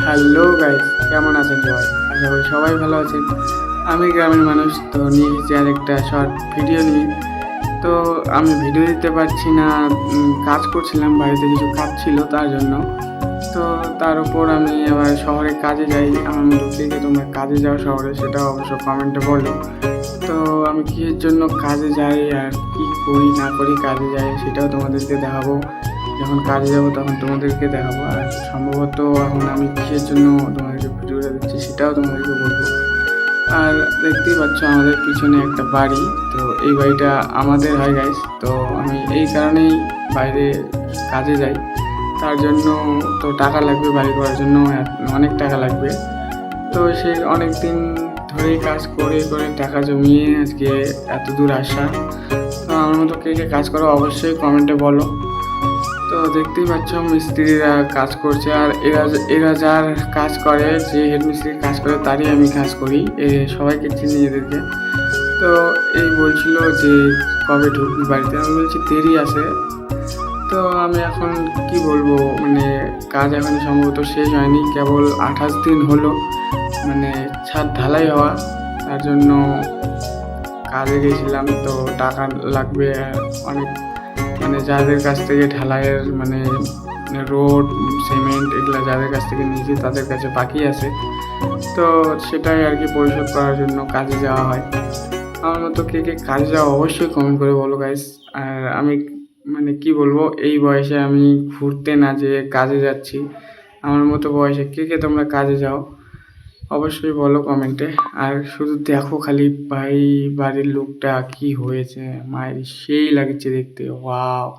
Hello guys, কেমন আছেন সবাই? আশা করি সবাই ভালো আছেন। আমি গ্রামের মানুষ, তো নিয়ে এসেছি আরেকটা শর্ট ভিডিও নিয়ে। তো আমি ভিডিও দিতে পারছি না, কাজ করছিলাম, বাড়িতে কিছু কাজ ছিল তার জন্য। তো তার উপর আমি আবার শহরে কাজে যাই। আমার মতো কে কে তোমরা কাজে যাও শহরে, সেটাও অবশ্য কমেন্টে বলো। তো আমি কিসের জন্য কাজে যাই আর কি করি না করি কাজে যাই, সেটাও তোমাদেরকে দেখাবো। যখন কাজে যাবো তখন তোমাদেরকে দেখাবো। আর সম্ভবত এখন আমি কিসের জন্য তোমাদেরকে ভিডিওটা দিচ্ছি সেটাও তোমাদেরকে বলবো। আর দেখতেই পাচ্ছ আমাদের পিছনে একটা বাড়ি। তো এই বাড়িটা আমাদের হয় গাইস। তো আমি এই কারণেই বাইরে কাজে যাই। তার জন্য তো টাকা লাগবে, বাড়ি করার জন্য অনেক টাকা লাগবে। তো সেই অনেক দিন ধরেই কাজ করে করে টাকা জমিয়ে আজকে এত দূর আসা। তো আমার মতো কে কে কাজ করো অবশ্যই কমেন্টে বলো। তো দেখতেই পাচ্ছ মিস্ত্রিরা কাজ করছে, আর এরা এরা যার কাজ করে, যে হেড মিস্ত্রির কাজ করে তারই আমি কাজ করি। সবাইকে চিনি এদেরকে। তো এই বলছিল যে কবে ঢুকবি বাড়িতে, আমি বলছি দেরি আছে। তো আমি এখন কি বলবো, মানে কাজ এখন সম্ভবত শেষ হয়নি, কেবল 28 দিন হলো, মানে ছাদ ঢালাই হওয়া। তার জন্য কাজে গেছিলাম। তো টাকা লাগবে অনেক, মানে যাদের কাছ থেকে ঢালাইয়ের মানে রোড, সিমেন্ট এগুলো যাদের কাছ থেকে নিয়েছি তাদের কাছে বাকি আছে। তো সেটাই আর কি পরিশোধ করার জন্য কাজে যাওয়া হয়। আমার মতো কে কে কাজে যাওয়া অবশ্যই কমেন্ট করে বলো গাইস। আর আমি মানে কি বলবো, এই বয়সে আমি ঘুরতে না যেয়ে কাজে যাচ্ছি। আমার মতো বয়সে কে কে তোমরা কাজে যাও অবশ্যই বলো কমেন্টে। আর শুধু দেখো খালি ভাই, বাড়ির লোকটা কি হয়েছে, মায়ের সেই লাগছে দেখতে, ওয়াও।